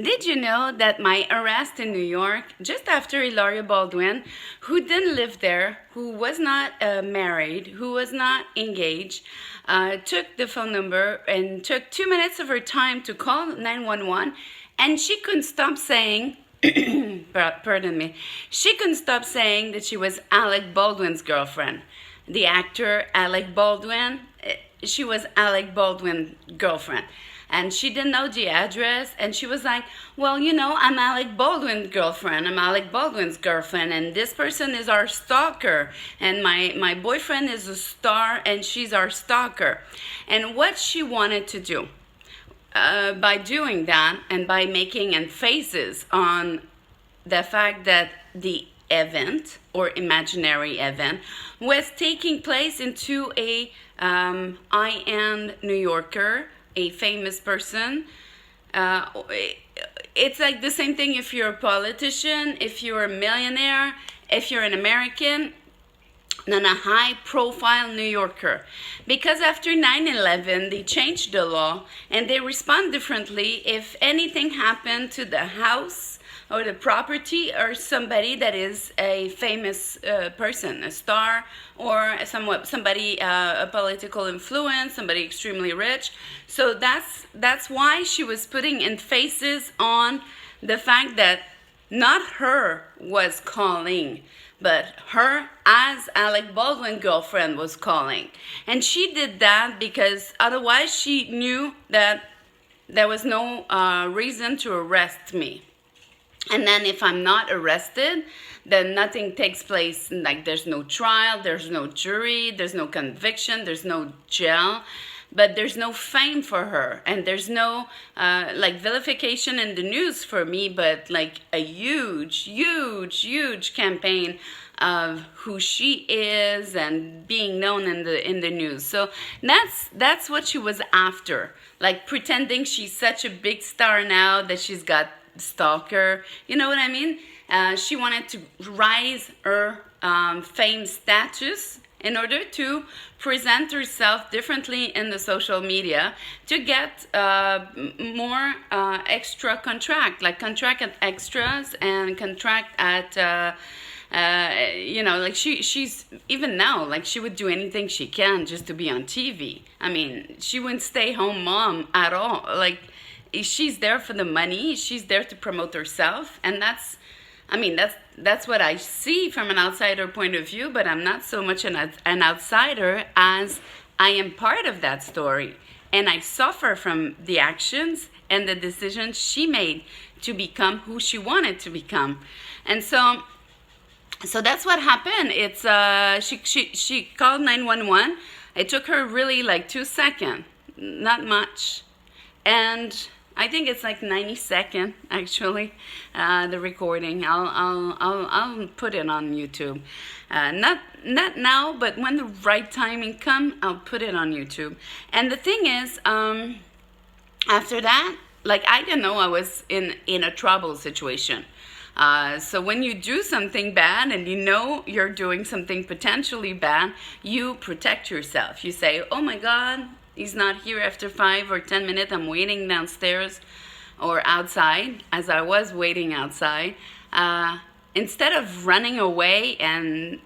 Did you know that my arrest in New York, just after Hillary Baldwin, who didn't live there, who was not married, who was not engaged, took the phone number and took 2 minutes of her time to call 911, and she couldn't stop saying, pardon me, she couldn't stop saying that she was Alec Baldwin's girlfriend. The actor Alec Baldwin, she was Alec Baldwin's girlfriend. And she didn't know the address, and she was like, well, I'm Alec Baldwin's girlfriend. I'm Alec Baldwin's girlfriend, and this person is our stalker. And my boyfriend is a star, and she's our stalker. And what she wanted to do, by doing that, and by making emphasis on the fact that the event, or imaginary event, was taking place into a high-end New Yorker, a famous person. It's like the same thing if you're a politician, if you're a millionaire, if you're an American, and a high-profile New Yorker. Because after 9/11, they changed the law, and they respond differently if anything happened to the house or the property or somebody that is a famous person, a star, or somebody a political influence, somebody extremely rich. So that's why she was putting emphasis on the fact that not her was calling, but her as Alec Baldwin girlfriend was calling. And she did that because otherwise she knew that there was no reason to arrest me. And then if I'm not arrested, then nothing takes place. Like there's no trial, there's no jury, there's no conviction, there's no jail. But there's no fame for her. And there's no vilification in the news for me, but like a huge campaign of who she is and being known in the news. So that's what she was after. Like pretending she's such a big star now that she's got stalker, you know what I mean? She wanted to rise her fame status in order to present herself differently in the social media to get more extra contract, like contract at extras and contract at like she's even now, like she would do anything she can just to be on TV. I mean, she wouldn't stay home mom at all. Like she's there for the money, she's there to promote herself, and that's what I see from an outsider point of view, but I'm not so much an outsider as I am part of that story, and I suffer from the actions and the decisions she made to become who she wanted to become. And so that's what happened. It's she called 911. It took her really like 2 seconds, not much. And I think it's like 90 seconds actually, the recording. I'll put it on YouTube. Not now, but when the right timing comes, I'll put it on YouTube. And the thing is, after that, like I didn't know I was in a trouble situation. So when you do something bad and you know you're doing something potentially bad, you protect yourself. You say, oh my God, he's not here after 5 or 10 minutes. I'm waiting downstairs or outside, as I was waiting outside. Instead of running away and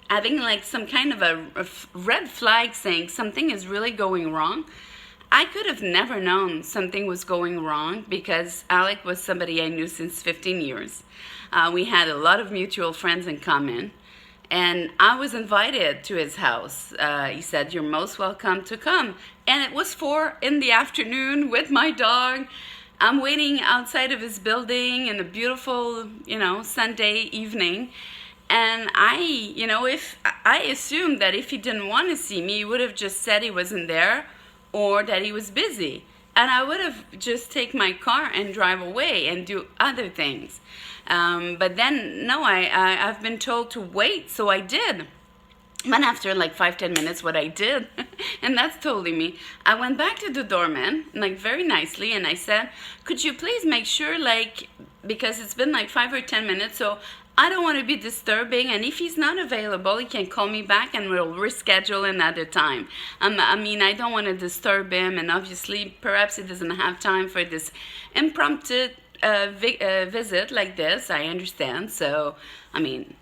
having like some kind of a red flag saying something is really going wrong, I could have never known something was going wrong because Alec was somebody I knew since 15 years. We had a lot of mutual friends in common. And I was invited to his house. He said, you're most welcome to come. And it was 4 p.m. with my dog. I'm waiting outside of his building in a beautiful, Sunday evening. And if I assumed that if he didn't want to see me, he would have just said he wasn't there or that he was busy. And I would have just take my car and drive away and do other things. But then, no, I've been told to wait, so I did. But after like 5-10 minutes, what I did, and that's totally me, I went back to the doorman, like very nicely, and I said, could you please make sure, like, because it's been like 5 or 10 minutes, so I don't want to be disturbing, and if he's not available, he can call me back and we'll reschedule another time. I don't want to disturb him, and obviously, perhaps he doesn't have time for this impromptu visit like this, I understand. So, I mean,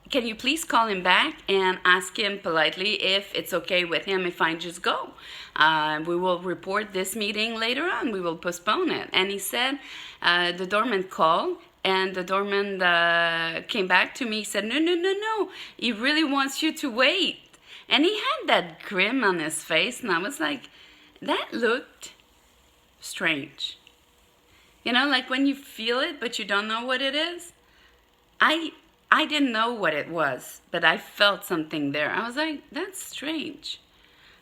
can you please call him back and ask him politely if it's okay with him if I just go? We will report this meeting later on. We will postpone it. And he said the doorman called, and the doorman came back to me. He said, no, no, no, no. He really wants you to wait. And he had that grin on his face, and I was like, that looked strange. You know, like when you feel it, but you don't know what it is. I didn't know what it was, but I felt something there. I was like, that's strange.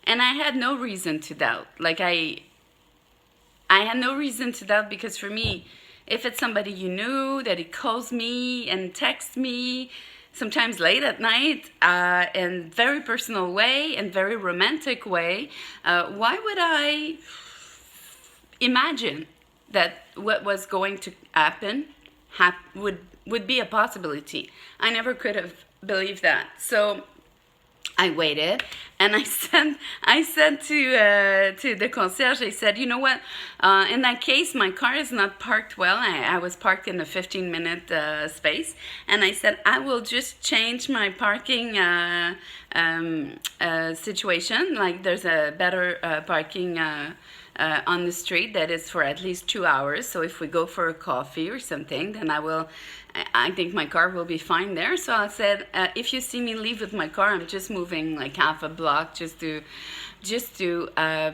And I had no reason to doubt. Like I had no reason to doubt, because for me, if it's somebody you knew, that he calls me and texts me, sometimes late at night, in very personal way and very romantic way, why would I imagine that what was going to happen would be a possibility? I never could have believed that. So I waited, and I said to the concierge, I said, you know what, in that case, my car is not parked well. I was parked in a 15-minute space, and I said, I will just change my parking situation. Like, there's a better parking on the street that is for at least 2 hours. So if we go for a coffee or something, then I think my car will be fine there. So I said, if you see me leave with my car, I'm just moving like half a block just to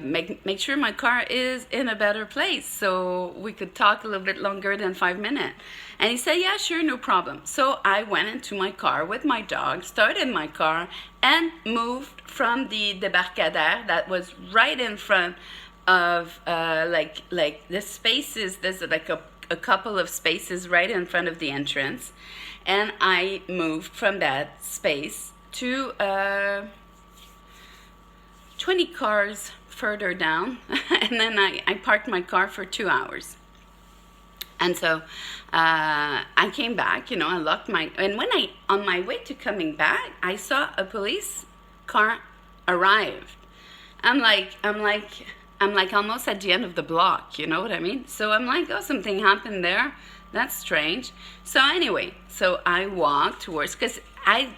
make sure my car is in a better place, so we could talk a little bit longer than 5 minutes. And he said, yeah, sure, no problem. So I went into my car with my dog, started my car, and moved from the débarcadère that was right in front of like the spaces. There's like a couple of spaces right in front of the entrance, and I moved from that space to 20 cars further down, and then I parked my car for 2 hours. And so I came back, I locked and when on my way to coming back, I saw a police car arrive. I'm like almost at the end of the block, you know what I mean? So I'm like, oh, something happened there. That's strange. So anyway, so I walked towards, because I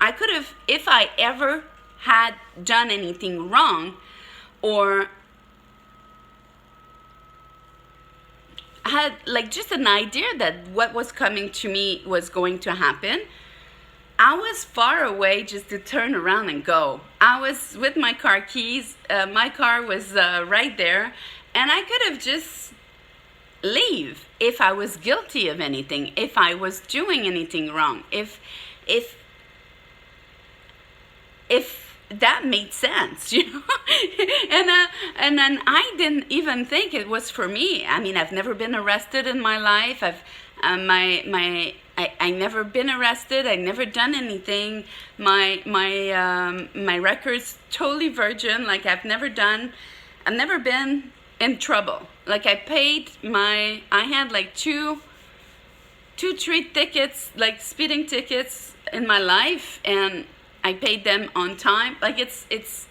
could have, if I ever had done anything wrong, or had like just an idea that what was coming to me was going to happen, I was far away just to turn around and go. I was with my car keys. My car was right there, and I could have just leave if I was guilty of anything, if I was doing anything wrong, if that made sense, and then I didn't even think it was for me. I mean, I've never been arrested in my life. I never been arrested. I never done anything. My record's totally virgin. Like, I've never been in trouble. Like, I had like two street tickets, like speeding tickets in my life, and I paid them on time. Like, it's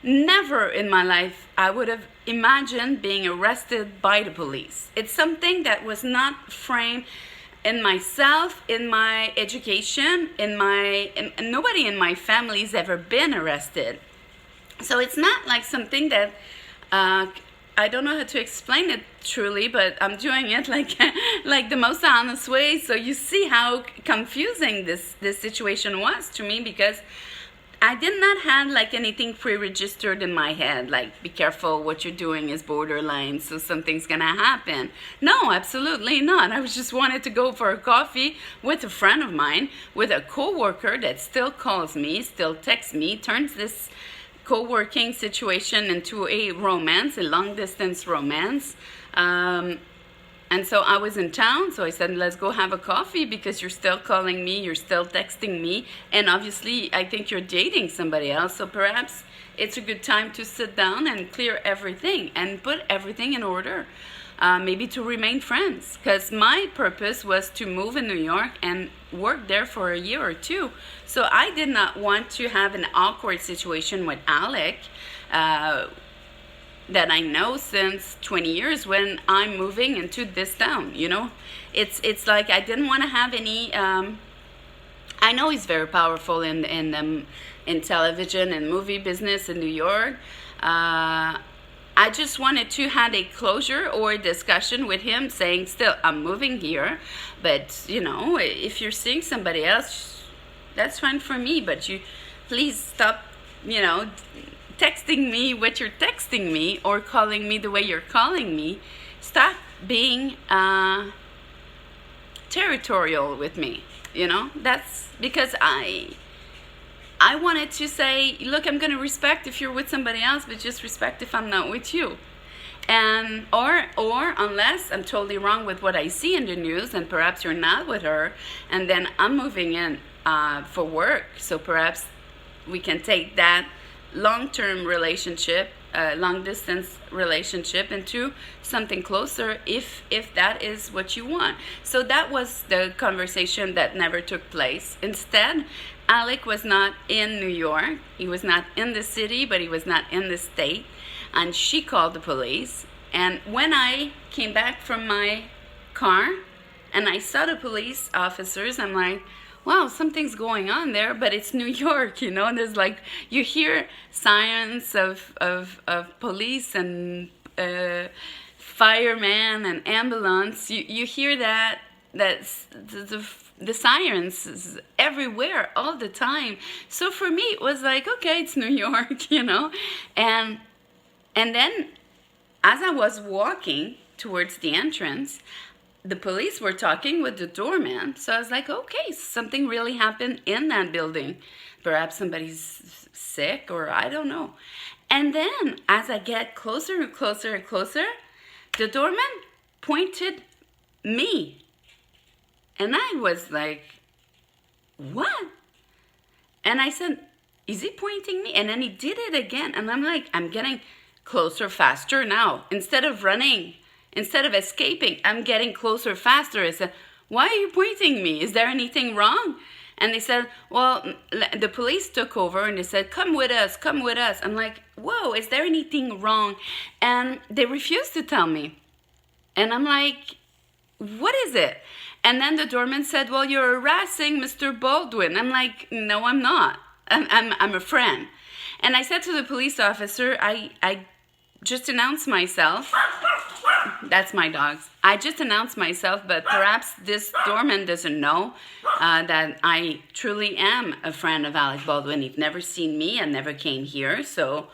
never in my life I would have imagined being arrested by the police. It's something that was not framed in myself, in my education, and nobody in my family's ever been arrested. So it's not like something that I don't know how to explain it truly, but I'm doing it like the most honest way. So you see how confusing this situation was to me, because I did not have like anything pre-registered in my head, like, be careful, what you're doing is borderline, so something's gonna happen. No, absolutely not. I just wanted to go for a coffee with a friend of mine, with a co-worker that still calls me, still texts me, turns this co-working situation into a romance, a long-distance romance. And so I was in town, so I said, let's go have a coffee, because you're still calling me, you're still texting me, and obviously I think you're dating somebody else, so perhaps it's a good time to sit down and clear everything and put everything in order, maybe to remain friends, because my purpose was to move in New York and work there for a year or two. So I did not want to have an awkward situation with Alec, that I know since 20 years when I'm moving into this town, you know? It's like I didn't want to have any, I know he's very powerful in television and movie business in New York. I just wanted to have a closure or a discussion with him saying, still, I'm moving here, but, you know, if you're seeing somebody else, that's fine for me, but you please stop, you know, texting me what you're texting me or calling me the way you're calling me. Stop being territorial with me, you know? That's because I wanted to say, look, I'm going to respect if you're with somebody else, but just respect if I'm not with you. And or unless I'm totally wrong with what I see in the news and perhaps you're not with her, and then I'm moving in for work, so perhaps we can take that long-term relationship, long-distance relationship into something closer if that is what you want. So that was the conversation that never took place. Instead, Alec was not in New York. He was not in the city, but he was not in the state. And she called the police. And when I came back from my car and I saw the police officers, I'm like, wow, something's going on there, but it's New York, you know, and there's like, you hear sirens of police and firemen and ambulance. You hear that's the sirens everywhere all the time. So for me, it was like, okay, it's New York, you know, and then as I was walking towards the entrance, the police were talking with the doorman. So I was like, okay, something really happened in that building. Perhaps somebody's sick or I don't know. And then as I get closer and closer and closer, the doorman pointed me. And I was like, what? And I said, is he pointing me? And then he did it again. And I'm like, I'm getting closer, faster now. Instead of running, instead of escaping, I'm getting closer, faster. I said, why are you pointing me? Is there anything wrong? And they said, well, the police took over and they said, come with us, come with us. I'm like, whoa, is there anything wrong? And they refused to tell me. And I'm like, what is it? And then the doorman said, well, you're harassing Mr. Baldwin. I'm like, no, I'm not. I'm a friend. And I said to the police officer, I just announced myself. That's my dogs. I just announced myself, but perhaps this doorman doesn't know that I truly am a friend of Alec Baldwin. He's never seen me. I never came here. So,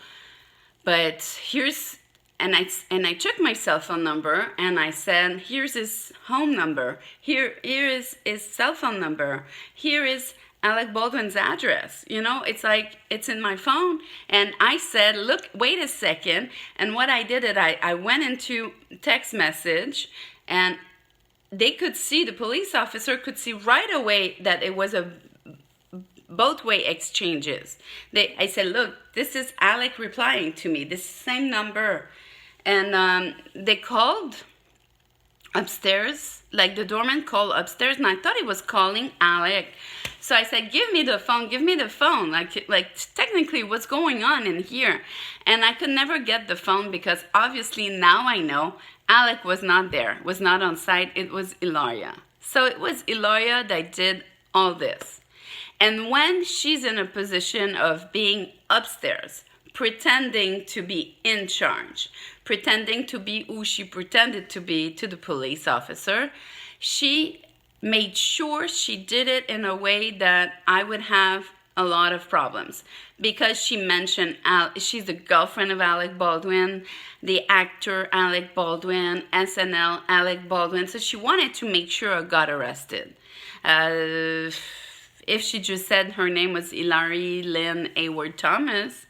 but here's, and I took my cell phone number and I said, here's his home number. Here is his cell phone number. Here is Alec Baldwin's address. You know, it's like, it's in my phone. And I said, look, wait a second. And what I did, I went into text message and they could see, the police officer could see right away that it was a both-way exchanges. I said, look, this is Alec replying to me, this same number. And they called upstairs, like the doorman called upstairs, and I thought he was calling Alec. So I said, give me the phone, like technically what's going on in here? And I could never get the phone because obviously now I know Alec was not there, was not on site, it was Hilaria. So it was Hilaria that did all this. And when she's in a position of being upstairs, pretending to be in charge, pretending to be who she pretended to be to the police officer, she made sure she did it in a way that I would have a lot of problems. Because she mentioned, she's the girlfriend of Alec Baldwin, the actor Alec Baldwin, SNL Alec Baldwin, so she wanted to make sure I got arrested. If she just said her name was Hillary-Lynn Hayward-Thomas,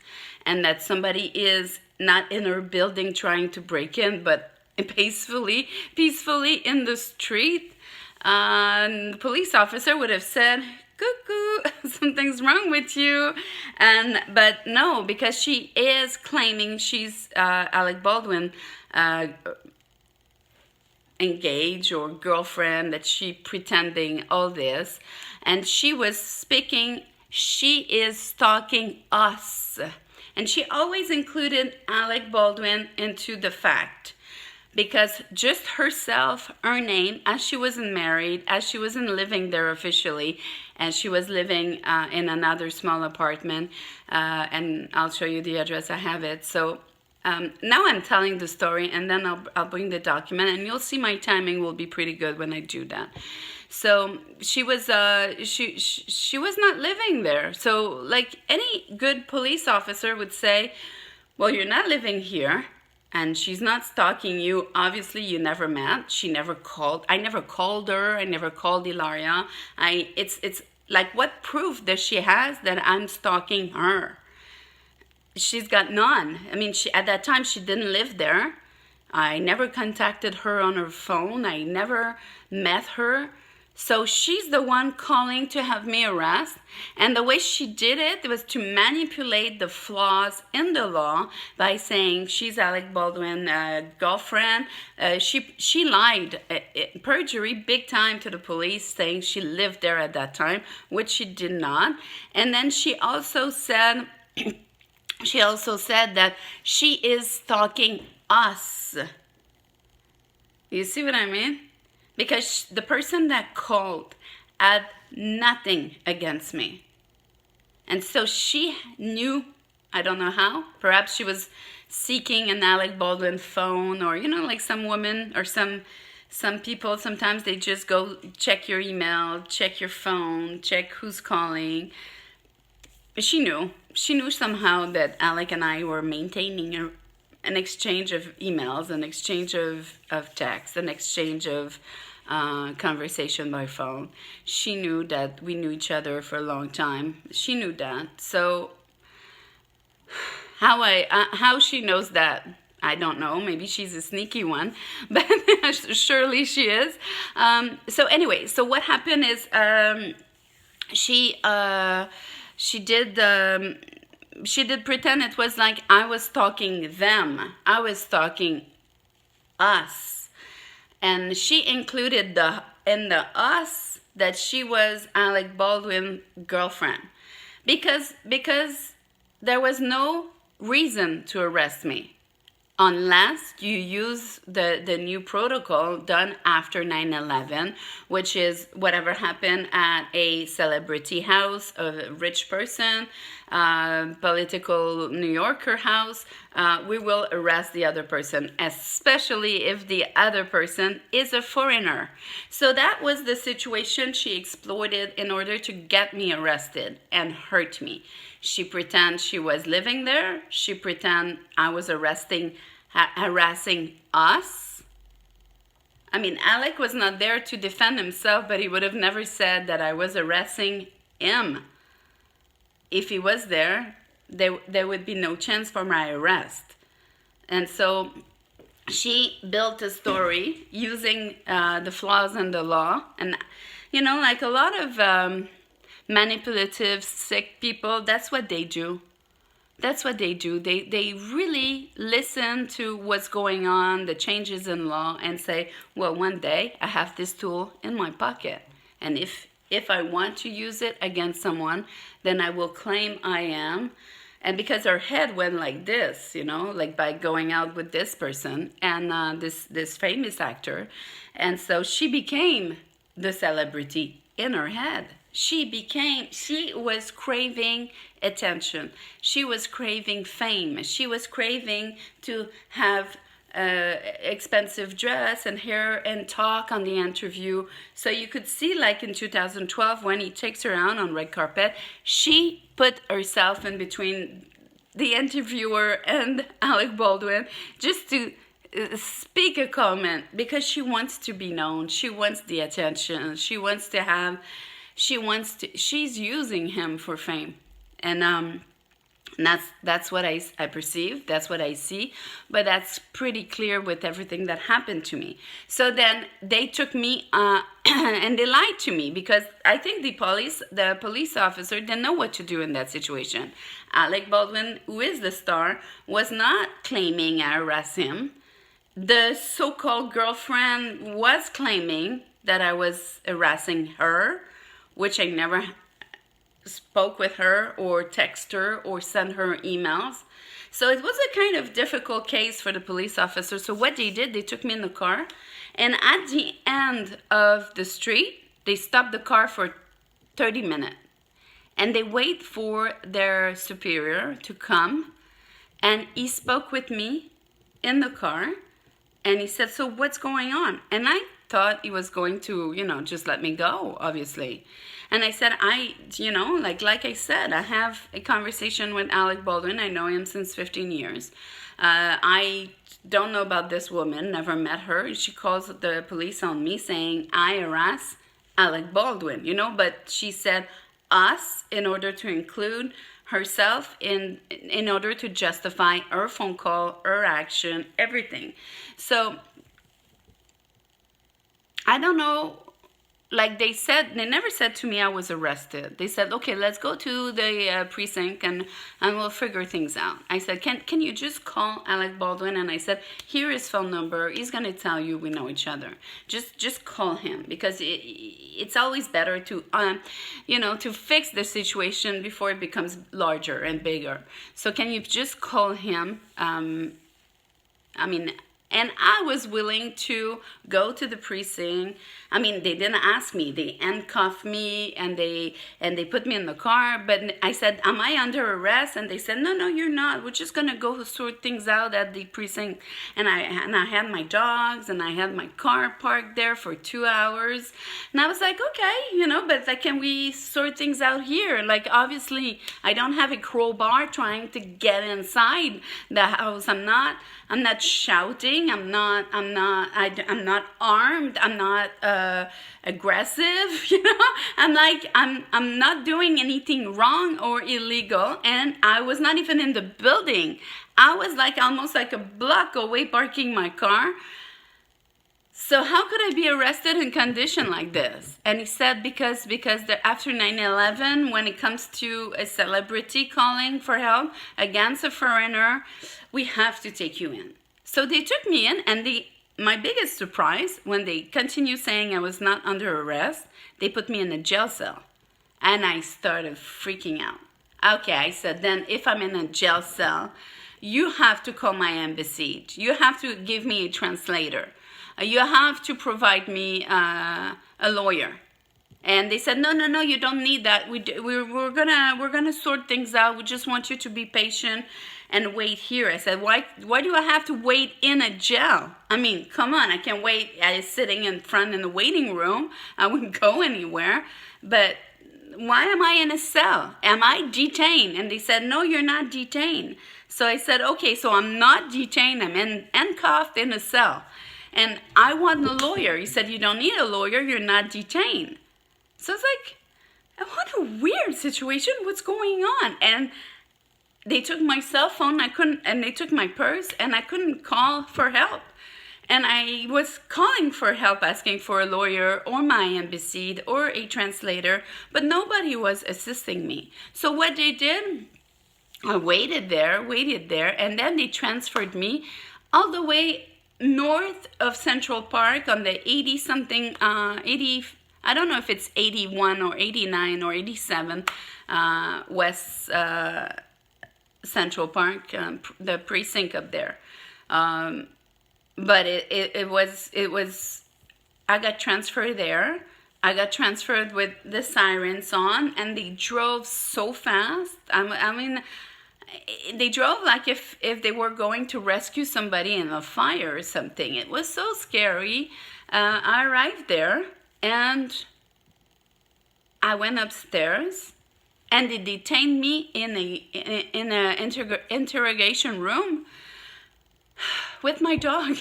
and that somebody is not in her building trying to break in, but peacefully in the street, the police officer would have said, cuckoo, something's wrong with you. But no, because she is claiming she's Alec Baldwin engaged or girlfriend, that she pretending all this. And she was speaking, she is stalking us. And she always included Alec Baldwin into the fact, because just herself, her name, as she wasn't married, as she wasn't living there officially, and she was living in another small apartment, and I'll show you the address, I have it. So now I'm telling the story, and then I'll bring the document, and you'll see my timing will be pretty good when I do that. So she was she was not living there. So like any good police officer would say, well, you're not living here, and she's not stalking you. Obviously, you never met. She never called. I never called her. I never called Hilaria. It's like, what proof does she has that I'm stalking her? She's got none. I mean, at that time, she didn't live there. I never contacted her on her phone. I never met her. So she's the one calling to have me arrest. And the way she did it was to manipulate the flaws in the law by saying she's Alec Baldwin's girlfriend. She lied, perjury big time to the police, saying she lived there at that time, which she did not. And then she also said that she is stalking us. You see what I mean? Because the person that called had nothing against me. And so she knew, I don't know how, perhaps she was seeking an Alec Baldwin phone, or, you know, like some women or some people, sometimes they just go check your email, check your phone, check who's calling. She knew somehow that Alec and I were maintaining an exchange of emails, an exchange of texts, an exchange of conversation by phone. She knew that we knew each other for a long time. She knew that. So how she knows that, I don't know. Maybe she's a sneaky one, but surely she is. So anyway, so what happened is she did pretend it was like I was stalking them. I was stalking us. And she included in the us that she was Alec Baldwin's girlfriend. Because there was no reason to arrest me unless you use the new protocol done after 9/11, which is whatever happened at a celebrity house, a rich person, political New Yorker house, we will arrest the other person, especially if the other person is a foreigner. So that was the situation she exploited in order to get me arrested and hurt me. She pretended she was living there. She pretended I was harassing us. I mean, Alec was not there to defend himself, but he would have never said that I was harassing him. If he was there, there would be no chance for my arrest. And so she built a story using the flaws in the law. And, you know, like a lot of manipulative, sick people, that's what they do. That's what they do. They really listen to what's going on, the changes in law, and say, well, one day I have this tool in my pocket. And if I want to use it against someone, then I will claim I am. And because her head went like this, you know, like by going out with this person and this famous actor. And so she became the celebrity in her head. She was craving attention. She was craving fame. She was craving to have expensive dress and hair and talk on the interview. So you could see, like in 2012, when he takes her out on red carpet, she put herself in between the interviewer and Alec Baldwin just to speak a comment, because she wants to be known. She wants the attention. She's using him for fame. And that's what I perceive, that's what I see, but that's pretty clear with everything that happened to me. So then they took me and they lied to me, because I think the police officer didn't know what to do in that situation. Alec Baldwin, who is the star, was not claiming I harassed him. The so-called girlfriend was claiming that I was harassing her, which I never spoke with her or text her or send her emails. So it was a kind of difficult case for the police officer. So what they did, they took me in the car, and at the end of the street, they stopped the car for 30 minutes. And they wait for their superior to come, and he spoke with me in the car, and he said, so what's going on? And I thought he was going to, just let me go, obviously. And I said, like I said, I have a conversation with Alec Baldwin. I know him since 15 years. I don't know about this woman, never met her. She calls the police on me saying I harass Alec Baldwin, but she said us in order to include herself in order to justify her phone call, her action, everything. So I don't know, like they never said to me I was arrested. They said, okay, let's go to the precinct and we'll figure things out. I said, can you just call Alec Baldwin? And I said, here is phone number. He's going to tell you we know each other. Just call him, because it's always better to, to fix the situation before it becomes larger and bigger. So can you just call him? And I was willing to go to the precinct. They didn't ask me. They handcuffed me and they put me in the car. But I said, am I under arrest? And they said, no, you're not. We're just going to go sort things out at the precinct. And I had my dogs and I had my car parked there for 2 hours. And I was like, okay, but like, can we sort things out here? Like, obviously, I don't have a crowbar trying to get inside the house. I'm not shouting. I'm not armed. I'm not aggressive. I'm not doing anything wrong or illegal. And I was not even in the building. I was like almost like a block away parking my car. So how could I be arrested in condition like this? And he said because after 9/11, when it comes to a celebrity calling for help against a foreigner, we have to take you in. So they took me in, and my biggest surprise, when they continued saying I was not under arrest, they put me in a jail cell. And I started freaking out. Okay, I said, then if I'm in a jail cell, you have to call my embassy. You have to give me a translator. You have to provide me a lawyer. And they said, no, you don't need that. We're gonna sort things out. We just want you to be patient and wait here. I said, why do I have to wait in a jail? Come on, I can wait. I was sitting in front in the waiting room. I wouldn't go anywhere. But why am I in a cell? Am I detained? And they said, no, you're not detained. So I said, okay, so I'm not detained. I'm handcuffed in a cell. And I want a lawyer. He said, you don't need a lawyer. You're not detained. So it's like, what a weird situation. What's going on? And they took my cell phone. And they took my purse, and I couldn't call for help. And I was calling for help, asking for a lawyer or my embassy or a translator, but nobody was assisting me. So what they did, I waited there, and then they transferred me all the way north of Central Park on the 80-something, I don't know if it's 81 or 89 or 87 West Central Park, the precinct up there. But it was, I got transferred there. I got transferred with the sirens on, and they drove so fast. They drove like if they were going to rescue somebody in a fire or something. It was so scary. I arrived there, and I went upstairs, and they detained me in a interrogation room with my dog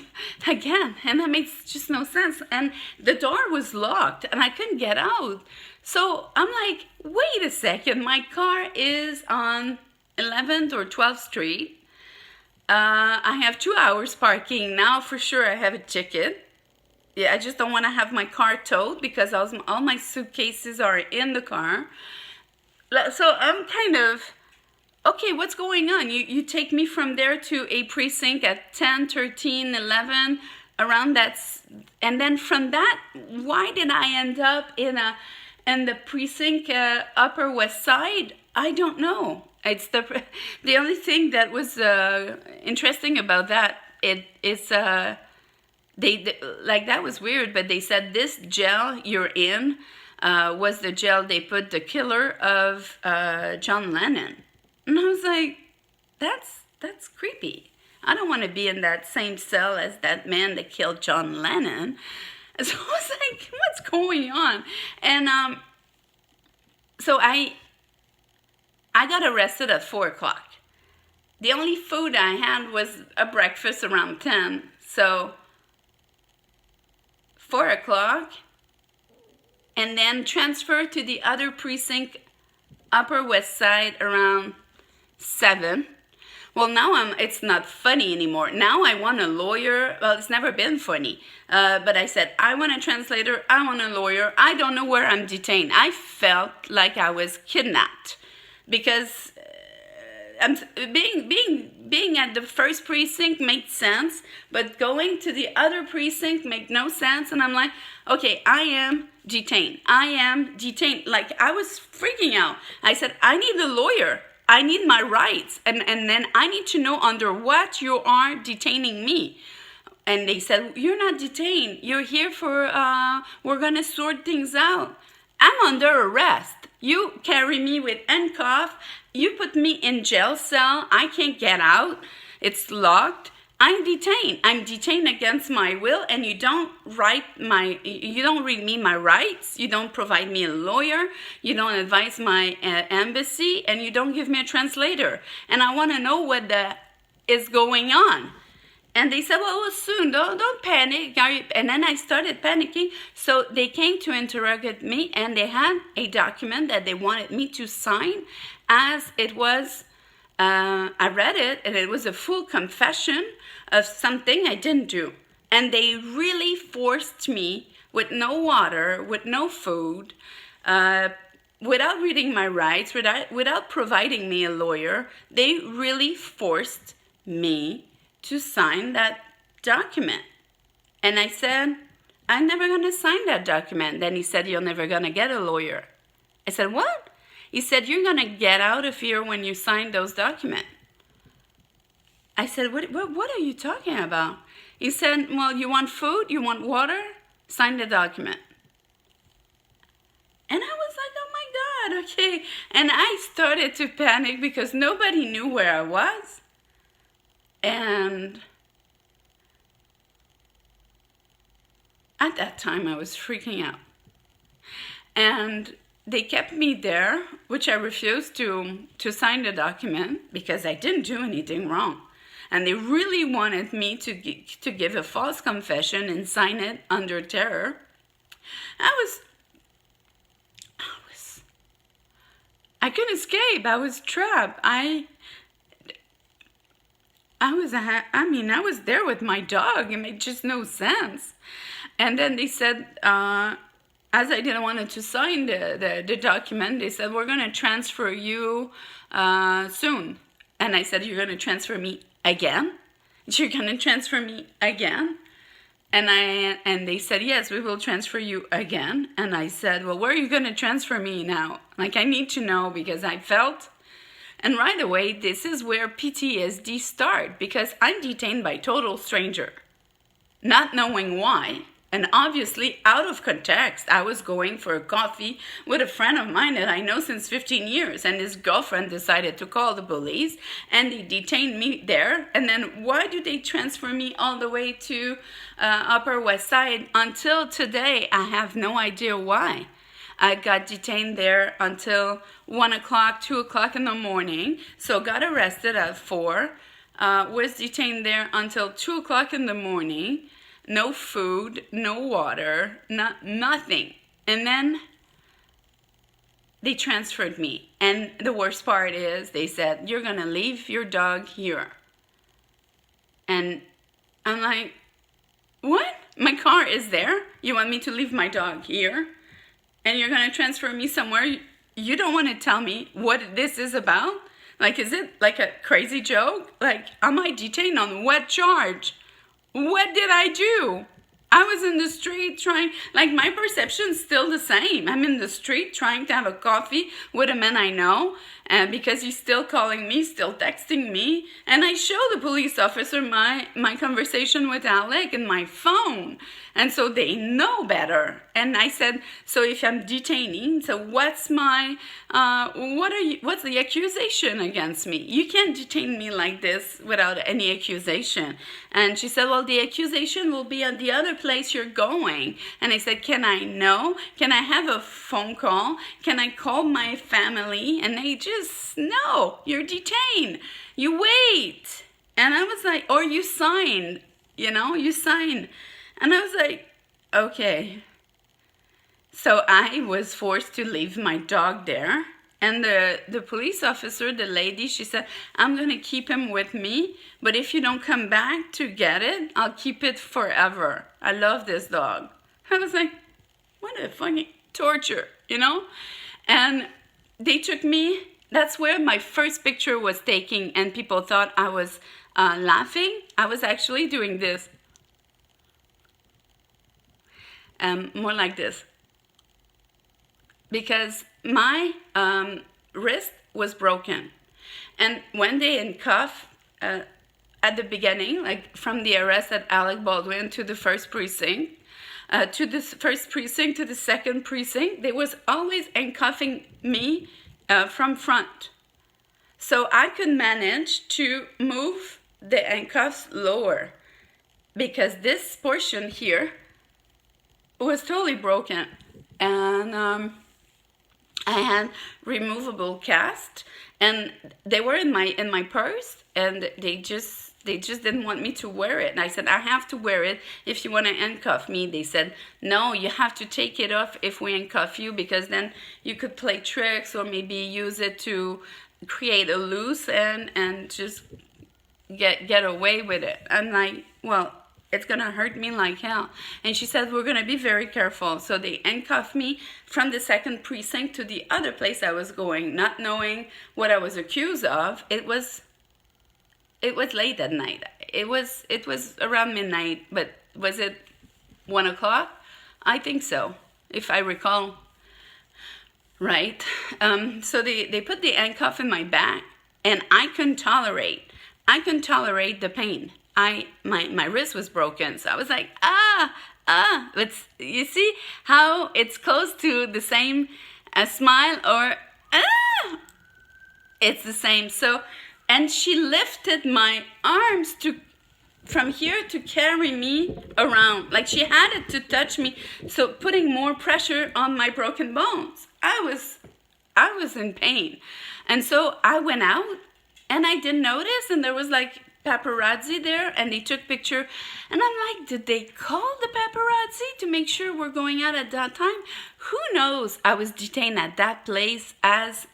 again, and that makes just no sense. And the door was locked, and I couldn't get out. So I'm like, wait a second, my car is on 11th or 12th Street. I have 2 hours parking. Now for sure I have a ticket. Yeah, I just don't want to have my car towed because all my suitcases are in the car. So I'm kind of, okay, what's going on? You take me from there to a precinct at 10, 13, 11, around that. And then from that, why did I end up in the precinct Upper West Side? I don't know. It's the only thing that was interesting about that. Like, that was weird, but they said this jail you're in was the jail they put the killer of John Lennon. And I was like, that's creepy. I don't want to be in that same cell as that man that killed John Lennon. So I was like, what's going on? And so I got arrested at 4 o'clock. The only food I had was a breakfast around 10. So 4 o'clock, and then transferred to the other precinct, Upper West Side, around 7. Well, now it's not funny anymore. Now I want a lawyer. Well, it's never been funny. But I said, I want a translator. I want a lawyer. I don't know where I'm detained. I felt like I was kidnapped because being at the first precinct made sense, but going to the other precinct made no sense. And I'm like, okay, I am detained. I am detained. Like, I was freaking out. I said, I need a lawyer. I need my rights. And then I need to know under what you are detaining me. And they said, you're not detained. You're here for, we're going to sort things out. I'm under arrest. You carry me with handcuffs. You put me in jail cell. I can't get out. It's locked. I'm detained. I'm detained against my will, and you don't read me my rights. You don't provide me a lawyer. You don't advise my embassy, and you don't give me a translator. And I want to know what is going on. And they said, well, soon, don't panic. And then I started panicking. So they came to interrogate me, and they had a document that they wanted me to sign as it was. I read it, and it was a full confession of something I didn't do. And they really forced me, with no water, with no food, without reading my rights, without providing me a lawyer. They really forced me to sign that document. And I said, I'm never going to sign that document. Then he said, you're never going to get a lawyer. I said, what? He said, you're going to get out of here when you sign those documents. I said, what are you talking about? He said, well, you want food? You want water? Sign the document. And I was like, oh my God, okay. And I started to panic because nobody knew where I was. And at that time, I was freaking out. And they kept me there, which I refused to sign the document because I didn't do anything wrong. And they really wanted me to give a false confession and sign it under terror. I couldn't escape. I was trapped. I was there with my dog. It made just no sense. And then they said, as I didn't want to sign the document, they said, we're going to transfer you soon. And I said, you're going to transfer me again? You're going to transfer me again? And they said, yes, we will transfer you again. And I said, well, where are you going to transfer me now? Like, I need to know because I felt. And right away, this is where PTSD starts because I'm detained by total stranger, not knowing why. And obviously, out of context, I was going for a coffee with a friend of mine that I know since 15 years. And his girlfriend decided to call the police and they detained me there. And then why do they transfer me all the way to Upper West Side? Until today, I have no idea why. I got detained there until 1 o'clock, 2 o'clock in the morning. So got arrested at 4, was detained there until 2 o'clock in the morning. No food, no water, nothing. And then they transferred me. And the worst part is they said, you're going to leave your dog here. And I'm like, what? My car is there? You want me to leave my dog here? And you're going to transfer me somewhere? You don't want to tell me what this is about? Like, is it like a crazy joke? Like, am I detained on what charge? What did I do? I was in the street trying, like my perception's still the same. I'm in the street trying to have a coffee with a man I know, and because he's still calling me, still texting me, and I show the police officer my conversation with Alec in my phone, and so they know better. And I said, so if I'm detaining, so what's the accusation against me? You can't detain me like this without any accusation. And she said, well, the accusation will be at the other place you're going. And I said, can I know? Can I have a phone call? Can I call my family? And they just, no, you're detained. You wait. And I was like, or you sign, you sign. And I was like, okay. So I was forced to leave my dog there. And the police officer, the lady, she said, I'm going to keep him with me, but if you don't come back to get it, I'll keep it forever. I love this dog. I was like, what a fucking torture, And they took me. That's where my first picture was taken, and people thought I was laughing. I was actually doing this. More like this. Because my wrist was broken. And when they handcuffed at the beginning, like from the arrest at Alec Baldwin to the first precinct, to the second precinct, they was always handcuffing me from front. So I could manage to move the handcuffs lower because this portion here was totally broken. And I had removable cast, and they were in my purse, and they just didn't want me to wear it. And I said, I have to wear it if you want to handcuff me. They said, no, you have to take it off if we handcuff you, because then you could play tricks or maybe use it to create a loose end and just get away with it. I'm like, well, it's going to hurt me like hell. And she said, we're going to be very careful. So they handcuffed me from the second precinct to the other place I was going, not knowing what I was accused of. It was late at night. It was around midnight, but was it 1 o'clock? I think so, if I recall right. So they put the handcuff in my back, and I couldn't tolerate the pain. My wrist was broken, so I was like, but you see how it's close to the same smile, or it's the same. So, and she lifted my arms from here to carry me around, like she had it to touch me, so putting more pressure on my broken bones. I was in pain, and so I went out, and I didn't notice, and there was like paparazzi there, and they took picture, and I'm like, did they call the paparazzi to make sure we're going out at that time? Who knows? I was detained at that place, as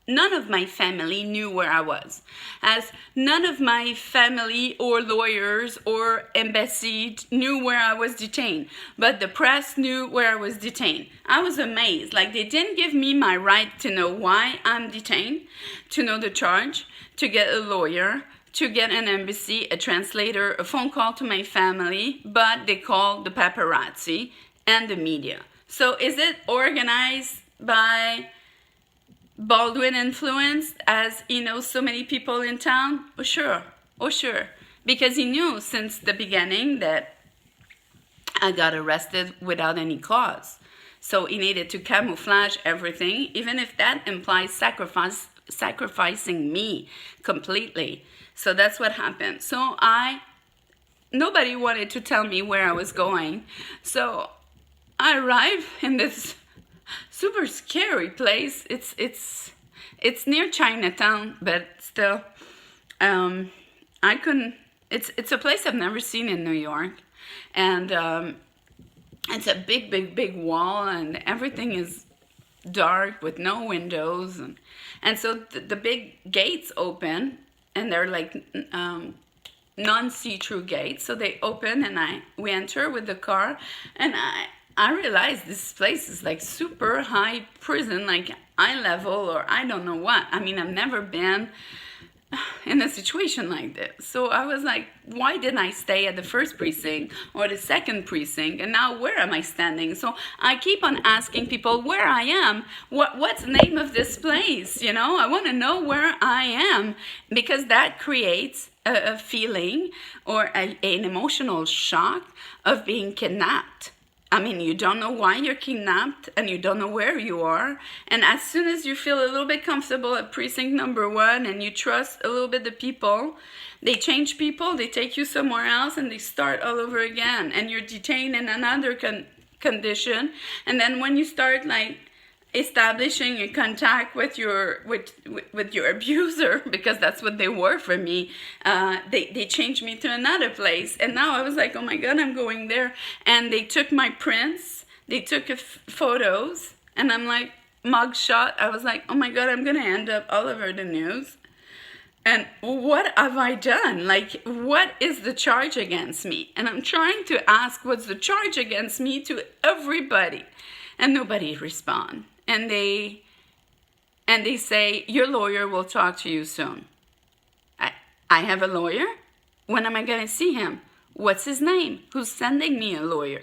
none of my family knew where I was, as none of my family or lawyers or embassy knew where I was detained, but the press knew where I was detained. I was amazed. Like, they didn't give me my right to know why I'm detained, to know the charge, to get a lawyer, to get an embassy, a translator, a phone call to my family, but they called the paparazzi and the media. So is it organized by Baldwin influence, as he knows so many people in town? Oh sure, because he knew since the beginning that I got arrested without any cause. So he needed to camouflage everything, even if that implies sacrificing me completely. So that's what happened. So nobody wanted to tell me where I was going. So I arrived in this super scary place. It's near Chinatown, but still, I couldn't. It's a place I've never seen in New York, and it's a big wall, and everything is dark with no windows, and so the big gates open, and they're like non-see-through gates. So they open, and we enter with the car, and I realized this place is like super high prison, like eye level, or I don't know what. I mean, I've never been in a situation like this. So I was like, why didn't I stay at the first precinct or the second precinct? And now where am I standing? So I keep on asking people where I am. What's the name of this place? You know, I want to know where I am, because that creates a feeling or an emotional shock of being kidnapped. I mean, you don't know why you're kidnapped and you don't know where you are. And as soon as you feel a little bit comfortable at precinct number 1 and you trust a little bit the people, they change people, they take you somewhere else, and they start all over again. And you're detained in another condition. And then when you start like establishing a contact with your abuser, because that's what they were for me, they changed me to another place. And now I was like, oh my God, I'm going there. And they took my prints, they took photos, and I'm like, mugshot. I was like, oh my God, I'm gonna end up all over the news. And what have I done? Like, what is the charge against me? And I'm trying to ask what's the charge against me to everybody, and nobody responds. And they say, your lawyer will talk to you soon. I have a lawyer? When am I going to see him? What's his name? Who's sending me a lawyer?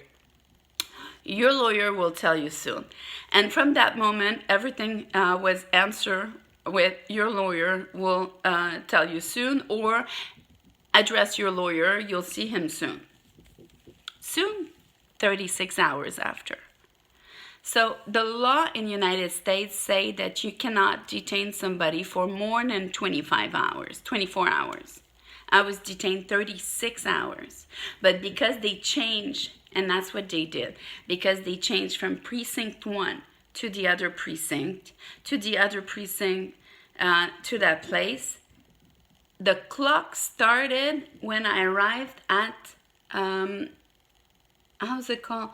Your lawyer will tell you soon. And from that moment, everything was answered with, your lawyer will tell you soon, or address your lawyer, you'll see him soon. Soon, 36 hours after. So the law in the United States say that you cannot detain somebody for more than 24 hours. I was detained 36 hours. But because they changed, and that's what they did, because they changed from precinct 1 to the other precinct, to that place, the clock started when I arrived at, how's it called?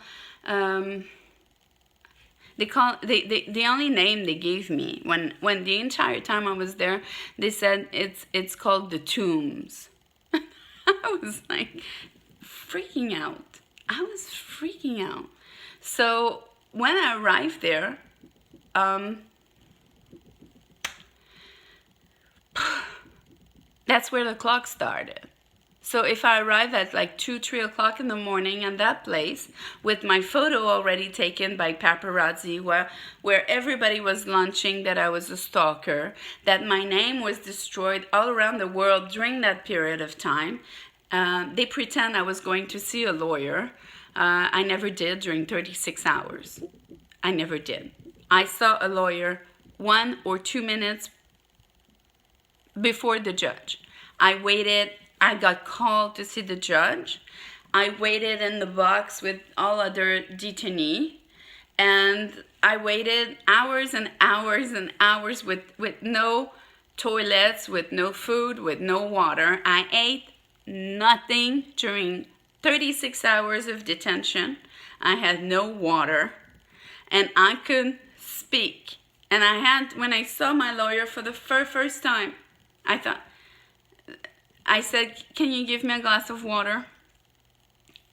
The only name they gave me when the entire time I was there, they said it's called the Tombs. I was like freaking out. So when I arrived there, that's where the clock started. So if I arrive at like 2, 3 o'clock in the morning at that place with my photo already taken by paparazzi, where everybody was launching that I was a stalker, that my name was destroyed all around the world during that period of time, they pretend I was going to see a lawyer. I never did during 36 hours. I never did. I saw a lawyer 1 or 2 minutes before the judge. I waited. I got called to see the judge. I waited in the box with all other detainees, and I waited hours and hours and hours with no toilets, with no food, with no water. I ate nothing during 36 hours of detention. I had no water, and I couldn't speak. And when I saw my lawyer for the first time, I said, can you give me a glass of water?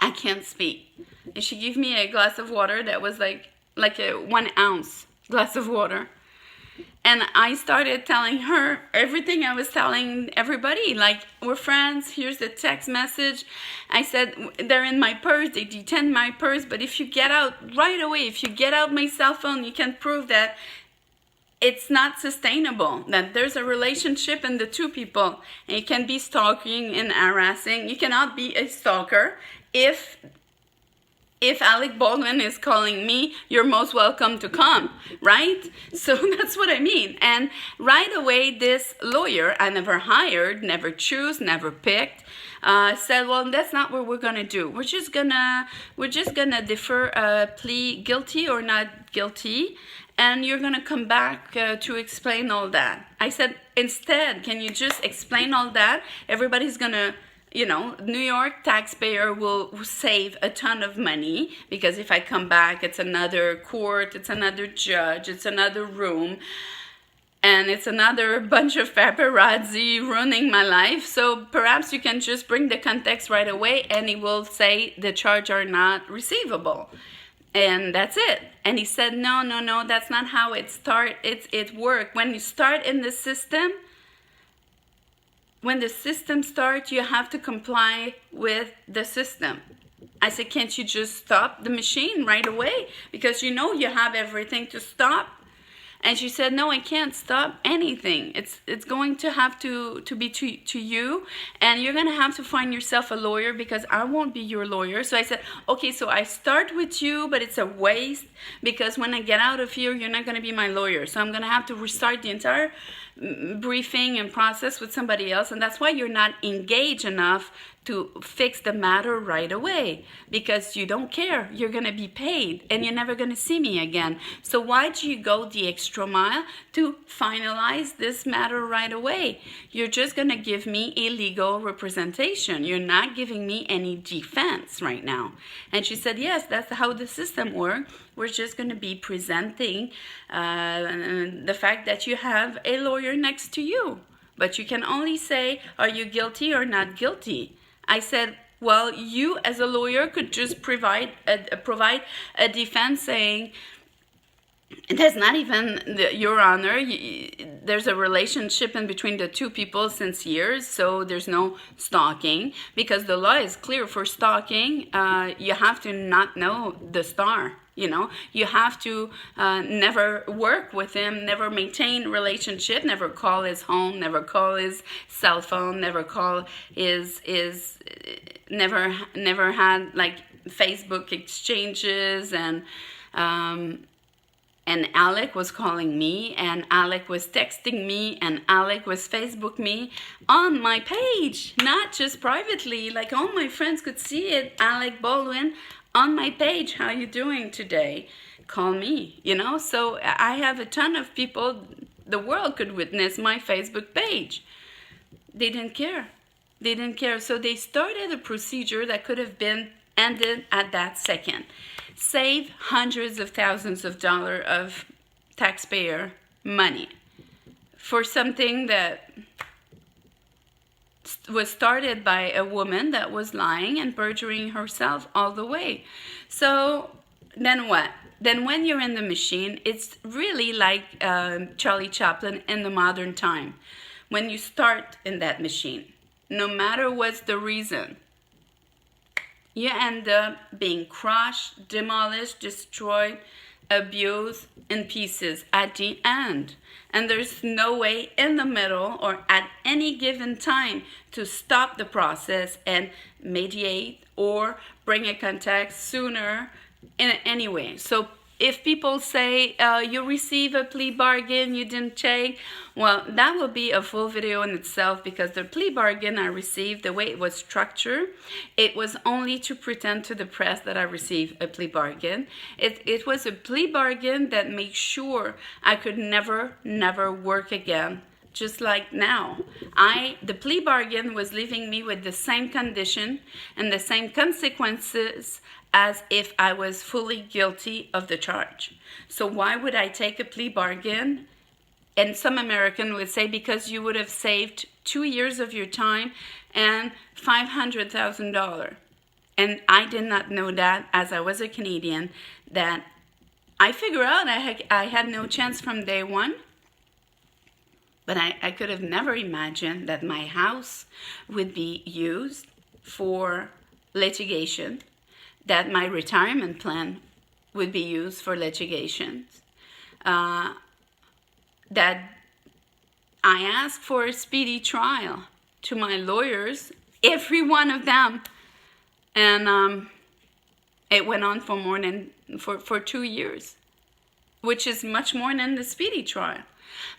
I can't speak. And she gave me a glass of water that was like a 1 ounce glass of water. And I started telling her everything I was telling everybody, like, we're friends, here's the text message. I said, they're in my purse, they detain my purse, but if you get out right away, if you get out my cell phone, you can prove that it's not sustainable, that there's a relationship in the two people, and you can be stalking and harassing. You cannot be a stalker. If Alec Baldwin is calling me, you're most welcome to come, right? So that's what I mean. And right away, this lawyer I never hired, never chose, never picked, said, well, that's not what we're gonna do. We're just gonna defer a plea guilty or not guilty, and you're gonna come back to explain all that. I said, instead, can you just explain all that? Everybody's gonna, New York taxpayer will save a ton of money, because if I come back, it's another court, it's another judge, it's another room, and it's another bunch of paparazzi ruining my life. So perhaps you can just bring the context right away, and he will say the charges are not receivable. And that's it. And he said, no, that's not how it works. When you start in the system, when the system starts, you have to comply with the system. I said, can't you just stop the machine right away? Because you know you have everything to stop. And she said, no, I can't stop anything. It's going to have to be to you. And you're going to have to find yourself a lawyer because I won't be your lawyer. So I said, okay, so I start with you, but it's a waste because when I get out of here, you're not going to be my lawyer. So I'm going to have to restart the entire briefing and process with somebody else. And that's why you're not engaged enough to fix the matter right away, because you don't care. You're going to be paid and you're never going to see me again. So why do you go the extra mile to finalize this matter right away? You're just going to give me a legal representation. You're not giving me any defense right now. And she said, yes, that's how the system works. We're just going to be presenting the fact that you have a lawyer next to you, but you can only say, are you guilty or not guilty? I said, well, you as a lawyer could just provide a defense saying, that's not even your honor. There's a relationship in between the two people since years, so there's no stalking, because the law is clear for stalking. You have to not know the star. You know, you have to never work with him, never maintain relationship, never call his home, never call his cell phone, never call never had like Facebook exchanges, and Alec was calling me, and Alec was texting me, and Alec was Facebook me on my page, not just privately, like all my friends could see it. Alec Baldwin on my page, how you doing today? Call me, you know? So I have a ton of people, the world could witness my Facebook page. They didn't care. They didn't care. So they started a procedure that could have been ended at that second. Save hundreds of thousands of dollars of taxpayer money for something that was started by a woman that was lying and perjuring herself all the way. So then what? Then when you're in the machine, it's really like Charlie Chaplin in the modern time. When you start in that machine, no matter what's the reason, you end up being crushed, demolished, destroyed, abused in pieces at the end. And there's no way in the middle or at any given time to stop the process and mediate or bring a contact sooner in any way. So if people say you receive a plea bargain, you didn't take, well, that will be a full video in itself, because the plea bargain I received, the way it was structured, it was only to pretend to the press that I received a plea bargain. It was a plea bargain that made sure I could never work again. Just like now, the plea bargain was leaving me with the same condition and the same consequences as if I was fully guilty of the charge. So why would I take a plea bargain? And some American would say, because you would have saved 2 years of your time and $500,000. And I did not know that, as I was a Canadian, that I figured out I had no chance from day one. But I could have never imagined that my house would be used for litigation, that my retirement plan would be used for litigation, that I asked for a speedy trial to my lawyers, every one of them, and it went on for more than for 2 years, which is much more than the speedy trial.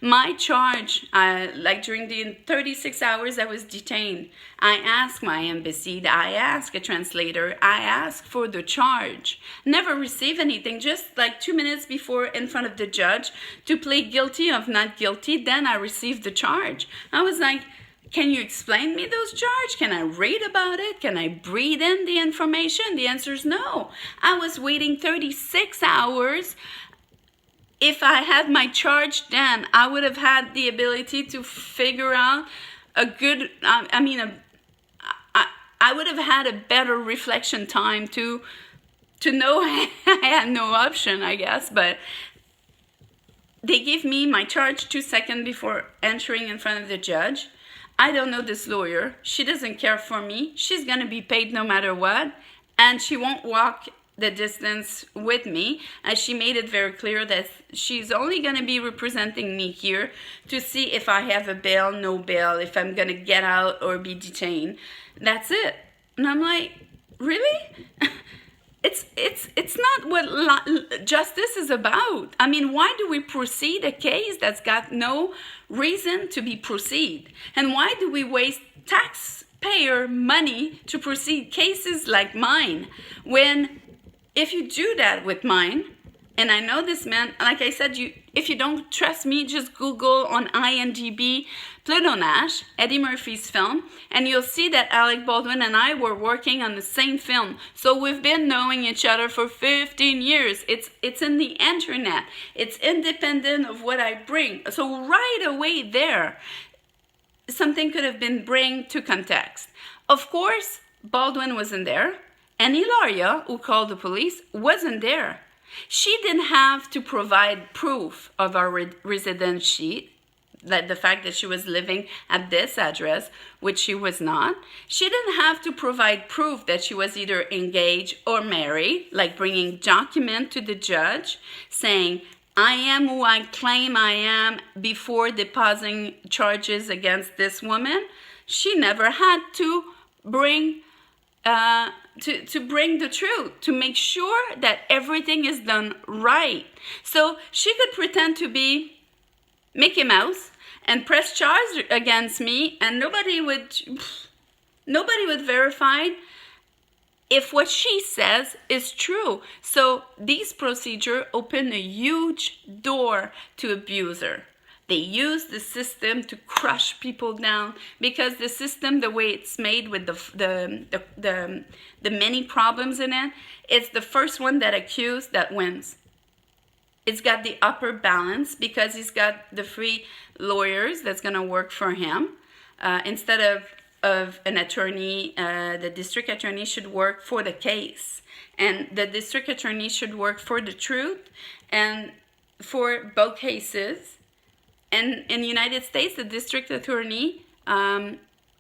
My charge, like during the 36 hours I was detained, I asked my embassy, I asked a translator, I asked for the charge. Never received anything, just like 2 minutes before in front of the judge to plead guilty of not guilty, then I received the charge. I was like, can you explain me those charges? Can I read about it? Can I breathe in the information? The answer is no. I was waiting 36 hours. If I had my charge then, I would have had the ability to figure out a good, I would have had a better reflection time to know I had no option, I guess. But they gave me my charge 2 seconds before entering in front of the judge. I don't know this lawyer. She doesn't care for me. She's going to be paid no matter what. And she won't walk the distance with me. And she made it very clear that she's only going to be representing me here to see if I have a bail, no bail, if I'm going to get out or be detained. That's it. And I'm like, really? It's not what justice is about. I mean, why do we proceed a case that's got no reason to be proceed? And why do we waste taxpayer money to proceed cases like mine? When if you do that with mine, and I know this man, like I said, if you don't trust me, just Google on IMDb Plutonnage, Eddie Murphy's film, and you'll see that Alec Baldwin and I were working on the same film. So we've been knowing each other for 15 years. It's in the internet. It's independent of what I bring. So right away there, something could have been bring to context. Of course, Baldwin wasn't there, and Hilaria, who called the police, wasn't there. She didn't have to provide proof of our residence sheet, that the fact that she was living at this address, which she was not. She didn't have to provide proof that she was either engaged or married, like bringing document to the judge saying, I am who I claim I am before depositing charges against this woman. She never had to bring to bring the truth, to make sure that everything is done right. So she could pretend to be Mickey Mouse and press charges against me, and nobody would verify if what she says is true. So these procedures open a huge door to abuser. They use the system to crush people down, because the system, the way it's made with the many problems in it, it's the first one that accused that wins. It's got the upper balance because he's got the free lawyers that's going to work for him. Instead of an attorney, the district attorney should work for the case. And the district attorney should work for the truth and for both cases. And in the United States, the district attorney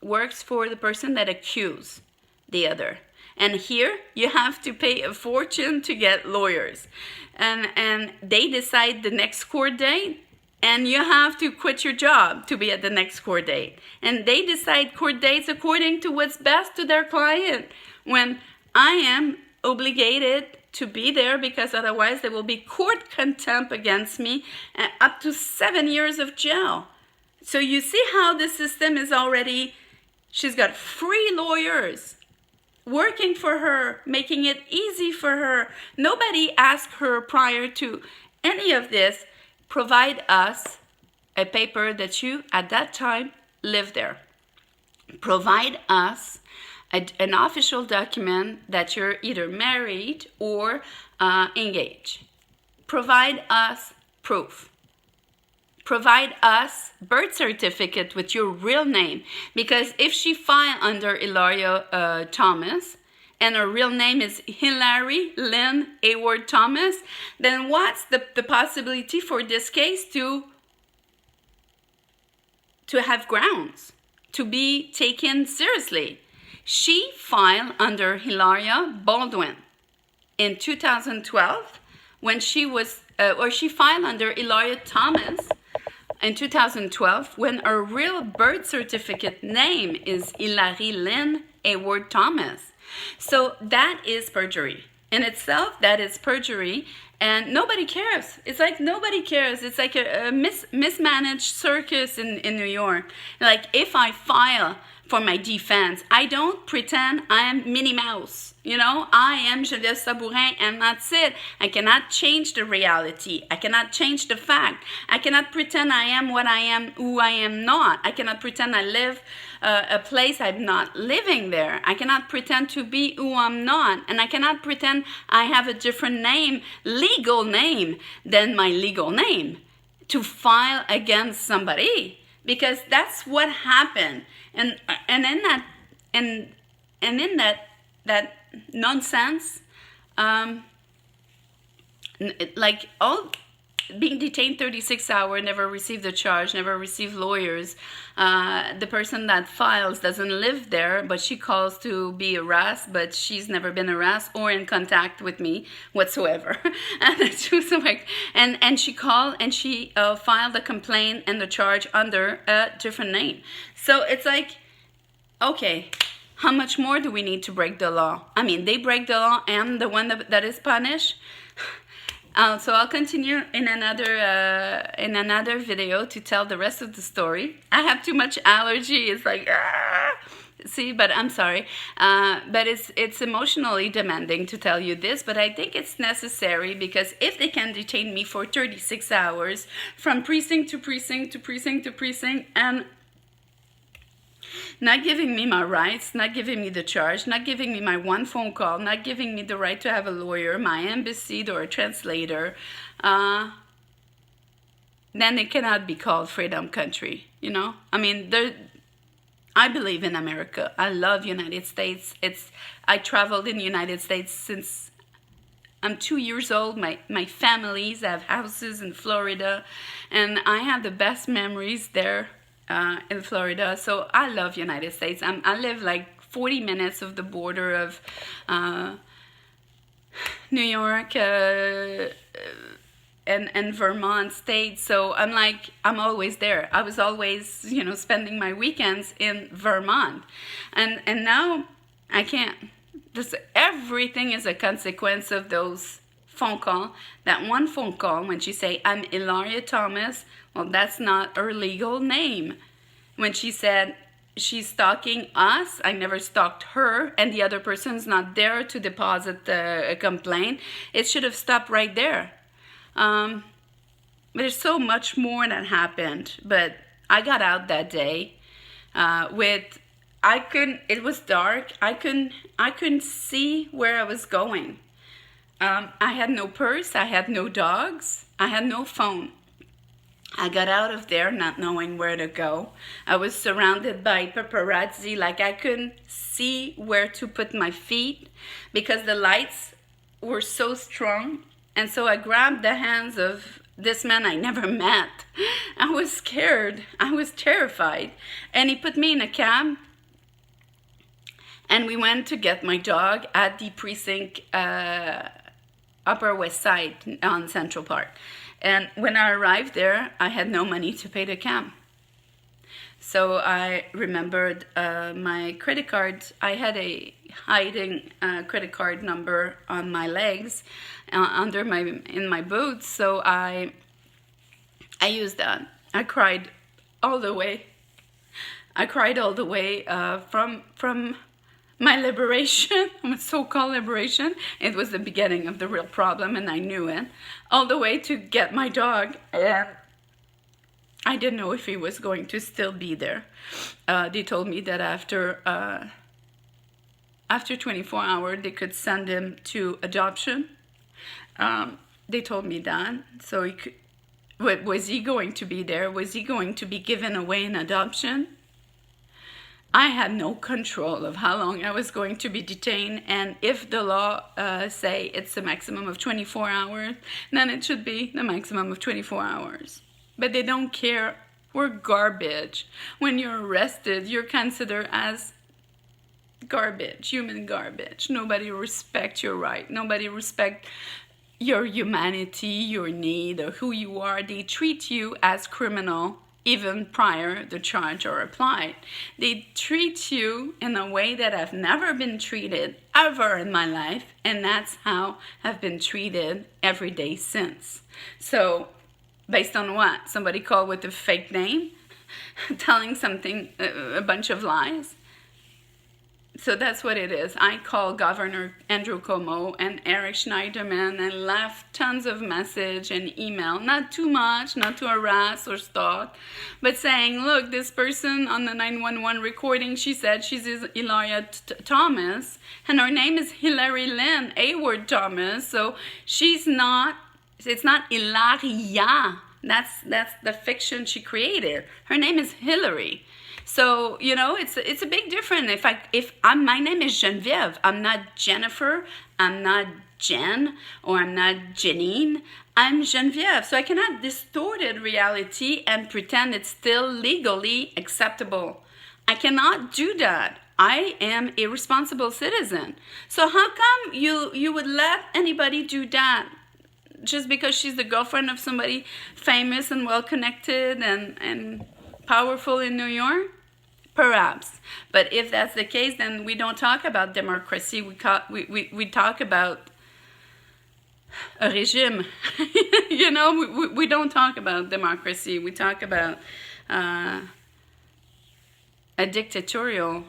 works for the person that accuses the other. And here, you have to pay a fortune to get lawyers. And they decide the next court date, and you have to quit your job to be at the next court date. And they decide court dates according to what's best to their client, when I am obligated to be there, because otherwise there will be court contempt against me and up to 7 years of jail. So you see how the system is already, she's got free lawyers working for her, making it easy for her. Nobody asked her prior to any of this, provide us a paper that you, at that time, lived there. Provide us an official document that you're either married or engaged. Provide us proof. Provide us birth certificate with your real name. Because if she filed under Hilaria-Thomas and her real name is Hillary-Lynn Hayward-Thomas, then what's the possibility for this case to have grounds, to be taken seriously? She filed under Hilaria Baldwin in 2012 when she was, or she filed under Hilaria-Thomas in 2012 when her real birth certificate name is Hillary-Lynn Hayward-Thomas. So that is perjury. In itself, that is perjury, and nobody cares. It's like nobody cares. It's like a mismanaged circus in New York. Like if I file for my defense, I don't pretend I am Minnie Mouse. You know, I am Geneviève Sabourin, and that's it. I cannot change the reality. I cannot change the fact. I cannot pretend I am what I am, who I am not. I cannot pretend I live a place I'm not living there. I cannot pretend to be who I'm not. And I cannot pretend I have a different name, legal name, than my legal name to file against somebody. Because that's what happened. And in that nonsense, like all being detained 36 hours, never received a charge, never received lawyers. The person that files doesn't live there, but she calls to be harassed, but she's never been harassed or in contact with me whatsoever. And she called and she filed a complaint and the charge under a different name. So it's like, okay, how much more do we need to break the law? I mean, they break the law and the one that is punished. So I'll continue in another video to tell the rest of the story. I have too much allergy. It's like, see, but I'm sorry. But it's emotionally demanding to tell you this, but I think it's necessary because if they can detain me for 36 hours from precinct to precinct to precinct to precinct and not giving me my rights, not giving me the charge, not giving me my one phone call, not giving me the right to have a lawyer, my embassy or a translator, then it cannot be called freedom country, you know? I mean, I believe in America. I love United States. I traveled in the United States since I'm 2 years old. My families have houses in Florida, and I have the best memories there. In Florida, so I love United States. I live like 40 minutes of the border of New York and Vermont state, so I'm always there. I was always, you know, spending my weekends in Vermont, and now I can't. Everything is a consequence of those phone call. That one phone call when she say, I'm Hillary-Thomas, well, that's not her legal name. When she said she's stalking us, I never stalked her, and the other person's not there to deposit a complaint, it should have stopped right there. There's so much more that happened, but I got out that day it was dark, I couldn't see where I was going. I had no purse, I had no dogs, I had no phone. I got out of there not knowing where to go. I was surrounded by paparazzi, like I couldn't see where to put my feet because the lights were so strong. And so I grabbed the hands of this man I never met. I was scared, I was terrified. And he put me in a cab and we went to get my dog at the precinct Upper West Side on Central Park. And when I arrived there, I had no money to pay the cab. So I remembered my credit card. I had a hiding credit card number on my legs, in my boots. So I used that. I cried all the way. From my liberation, my so-called liberation. It was the beginning of the real problem, and I knew it. All the way to get my dog, and I didn't know if he was going to still be there. They told me that after 24 hours, they could send him to adoption. They told me that. So was he going to be there? Was he going to be given away in adoption? I had no control of how long I was going to be detained, and if the law say it's a maximum of 24 hours, then it should be the maximum of 24 hours. But they don't care. We're garbage. When you're arrested, you're considered as garbage, human garbage. Nobody respects your right. Nobody respects your humanity, your need, or who you are. They treat you as criminal even prior the charge are applied. They treat you in a way that I've never been treated ever in my life, and that's how I've been treated every day since. So, based on what? Somebody called with a fake name, telling something, a bunch of lies. So that's what it is. I called Governor Andrew Cuomo and Eric Schneiderman and left tons of message and email. Not too much, not to harass or stalk, but saying, look, this person on the 911 recording, she said she's Hillary-Thomas, and her name is Hillary-Lynn Hayward-Thomas, so she's not, it's not Hilaria. That's the fiction she created. Her name is Hillary. So, you know, it's a big difference. My name is Geneviève. I'm not Jennifer. I'm not Jen or I'm not Janine. I'm Geneviève. So I cannot distort reality and pretend it's still legally acceptable. I cannot do that. I am a responsible citizen. So how come you would let anybody do that? Just because she's the girlfriend of somebody famous and well-connected and powerful in New York? Perhaps. But if that's the case, then we don't talk about democracy. We talk about a regime. You know, we don't talk about democracy. We talk about a dictatorial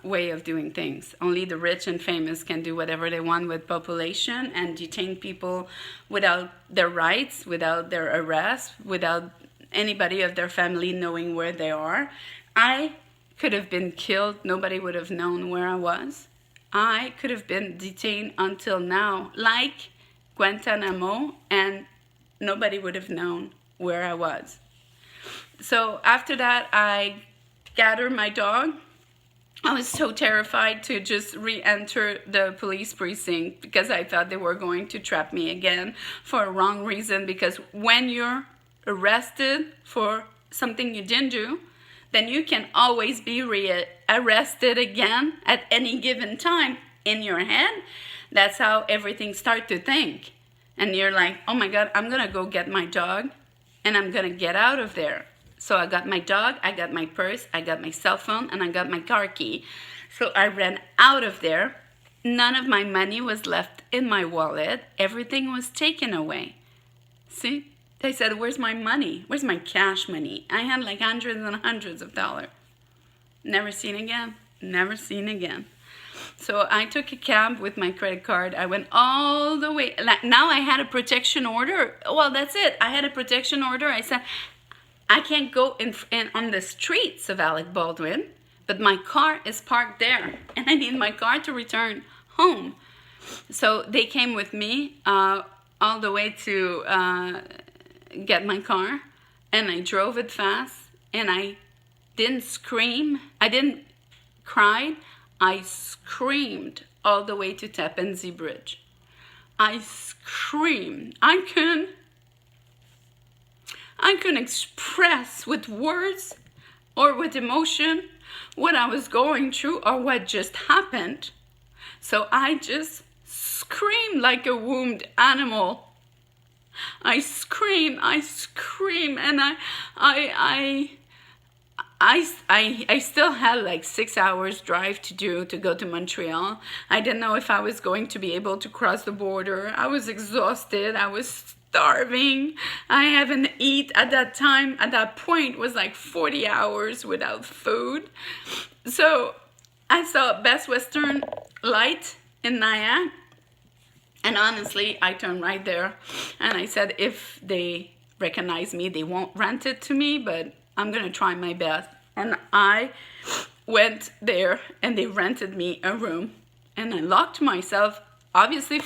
way of doing things. Only the rich and famous can do whatever they want with population and detain people without their rights, without their arrest, without anybody of their family knowing where they are. I could have been killed. Nobody would have known where I was. I could have been detained until now, like Guantanamo, and nobody would have known where I was. So after that, I gathered my dog. I was so terrified to just re-enter the police precinct because I thought they were going to trap me again for a wrong reason. Because when you're arrested for something you didn't do, then you can always be arrested again at any given time in your head. That's how everything starts to think. And you're like, oh my God, I'm going to go get my dog and I'm going to get out of there. So I got my dog, I got my purse, I got my cell phone, and I got my car key. So I ran out of there. None of my money was left in my wallet. Everything was taken away. See? They said, where's my money? Where's my cash money? I had like hundreds and hundreds of dollars. Never seen again. Never seen again. So I took a cab with my credit card. I went all the way. Like, now I had a protection order. Well, that's it. I had a protection order. I said, I can't go in on the streets of Alec Baldwin, but my car is parked there. And I need my car to return home. So they came with me all the way to get my car, and I drove it fast, and I didn't scream, I didn't cry, I screamed all the way to Tappan Zee Bridge. I screamed. I couldn't express with words or with emotion what I was going through or what just happened. So I just screamed like a wounded animal. I scream, and I still had like 6 hours drive to do to go to Montreal. I didn't know if I was going to be able to cross the border. I was exhausted. I was starving. I haven't eaten at that time. At that point, was like 40 hours without food. So I saw Best Western light in Nyack. And honestly, I turned right there and I said, if they recognize me, they won't rent it to me, but I'm going to try my best. And I went there and they rented me a room and I locked myself. Obviously,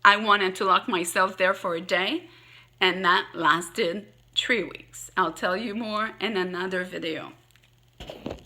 I wanted to lock myself there for a day, and that lasted 3 weeks. I'll tell you more in another video.